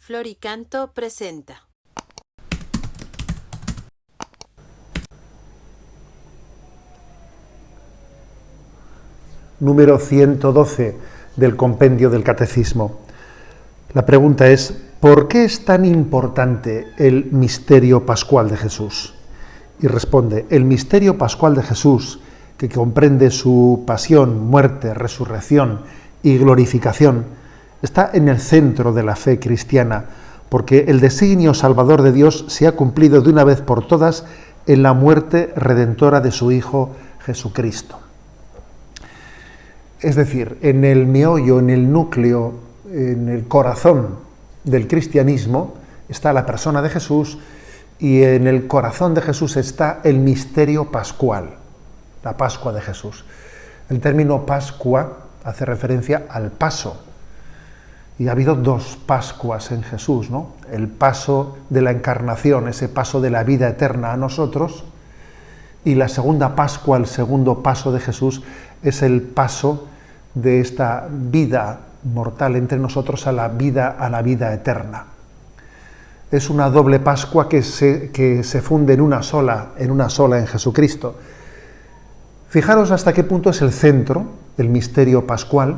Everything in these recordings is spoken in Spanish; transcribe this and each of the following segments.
Floricanto presenta. Número 112 del compendio del Catecismo. La pregunta es: ¿por qué es tan importante el misterio pascual de Jesús? Y responde: el misterio pascual de Jesús, que comprende su pasión, muerte, resurrección y glorificación, está en el centro de la fe cristiana, porque el designio salvador de Dios se ha cumplido de una vez por todas en la muerte redentora de su Hijo Jesucristo. Es decir, en el meollo, en el núcleo, en el corazón del cristianismo está la persona de Jesús, y en el corazón de Jesús está el misterio pascual, la Pascua de Jesús. El término Pascua hace referencia al paso. Y ha habido dos Pascuas en Jesús, ¿no? El paso de la encarnación, ese paso de la vida eterna a nosotros, y la segunda Pascua, el segundo paso de Jesús, es el paso de esta vida mortal entre nosotros a la vida eterna. Es una doble Pascua que se funde en una sola en Jesucristo. Fijaros hasta qué punto es el centro del misterio pascual,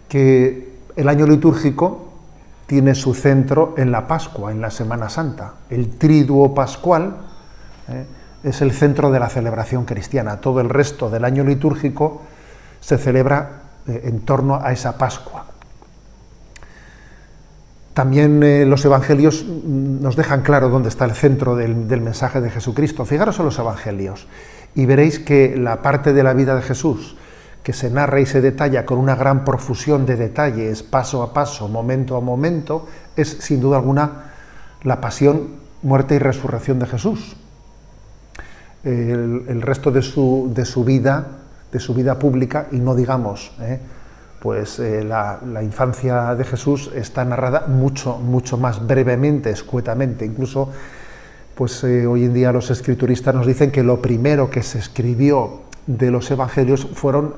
que el año litúrgico tiene su centro en la Pascua, en la Semana Santa. El triduo pascual es el centro de la celebración cristiana. Todo el resto del año litúrgico se celebra en torno a esa Pascua. También los evangelios nos dejan claro dónde está el centro del mensaje de Jesucristo. Fijaros en los evangelios y veréis que la parte de la vida de Jesús que se narra y se detalla con una gran profusión de detalles, paso a paso, momento a momento, es sin duda alguna la pasión, muerte y resurrección de Jesús. El resto de su vida pública, y no digamos, la infancia de Jesús está narrada mucho más brevemente, escuetamente. Incluso hoy en día los escrituristas nos dicen que lo primero que se escribió de los evangelios fueron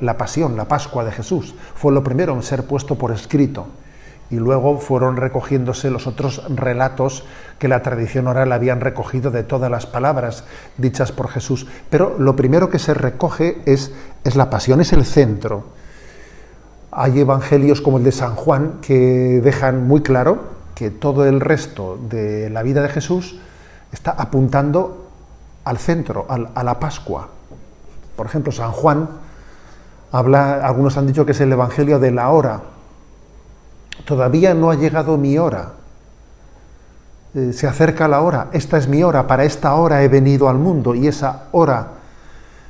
la pasión, la Pascua de Jesús. Fue lo primero en ser puesto por escrito, y luego fueron recogiéndose los otros relatos que la tradición oral habían recogido de todas las palabras dichas por Jesús. Pero lo primero que se recoge es la pasión, es el centro. Hay evangelios como el de San Juan que dejan muy claro que todo el resto de la vida de Jesús está apuntando al centro, a la Pascua. Por ejemplo, San Juan algunos han dicho que es el evangelio de la hora. Todavía no ha llegado mi hora. Se acerca la hora. Esta es mi hora. Para esta hora he venido al mundo. Y esa hora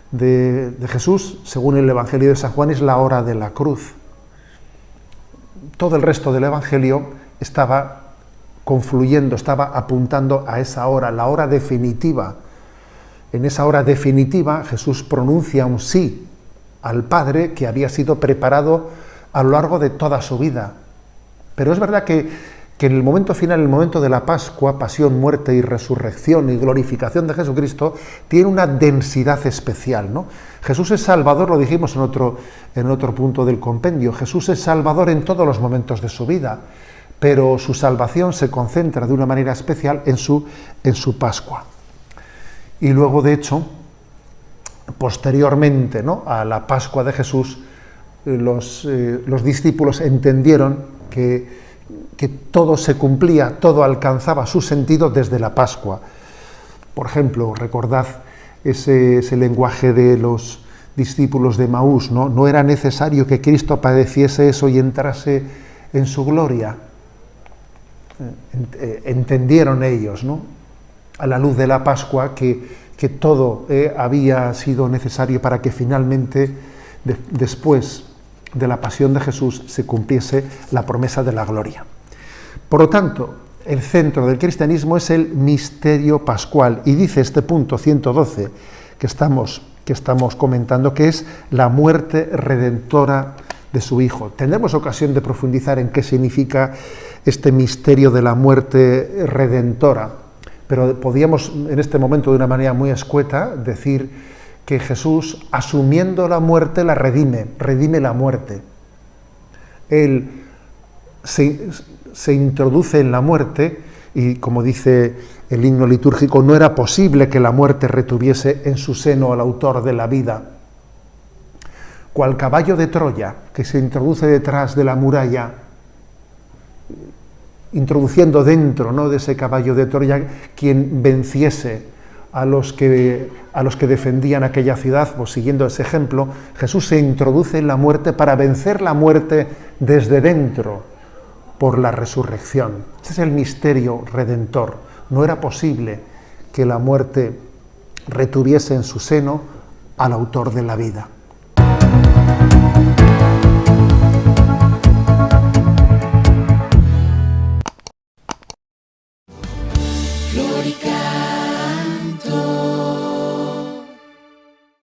de Jesús, según el evangelio de San Juan, es la hora de la cruz. Todo el resto del evangelio estaba confluyendo, estaba apuntando a esa hora, la hora definitiva. En esa hora definitiva Jesús pronuncia un sí al Padre que había sido preparado a lo largo de toda su vida. Pero es verdad que en el momento final, el momento de la Pascua, pasión, muerte y resurrección y glorificación de Jesucristo, tiene una densidad especial, ¿no? Jesús es Salvador, lo dijimos en otro punto del compendio. Jesús es Salvador en todos los momentos de su vida, pero su salvación se concentra de una manera especial en su Pascua. Y luego, de hecho, posteriormente, ¿no?, a la Pascua de Jesús, los discípulos entendieron que todo se cumplía, todo alcanzaba su sentido desde la Pascua. Por ejemplo, recordad ese lenguaje de los discípulos de Maús, ¿no? No era necesario que Cristo padeciese eso y entrase en su gloria. Entendieron ellos, ¿no?, a la luz de la Pascua, que todo había sido necesario para que finalmente, después de la pasión de Jesús, se cumpliese la promesa de la gloria. Por lo tanto, el centro del cristianismo es el misterio pascual, y dice este punto 112 que estamos comentando, que es la muerte redentora de su Hijo. Tendremos ocasión de profundizar en qué significa este misterio de la muerte redentora. Pero podíamos en este momento, de una manera muy escueta, decir que Jesús, asumiendo la muerte, la redime la muerte. Él se introduce en la muerte, y como dice el himno litúrgico, no era posible que la muerte retuviese en su seno al autor de la vida. Cual caballo de Troya que se introduce detrás de la muralla, introduciendo dentro, ¿no?, de ese caballo de Troya quien venciese a los que defendían aquella ciudad, pues siguiendo ese ejemplo, Jesús se introduce en la muerte para vencer la muerte desde dentro por la resurrección. Ese es el misterio redentor. No era posible que la muerte retuviese en su seno al autor de la vida.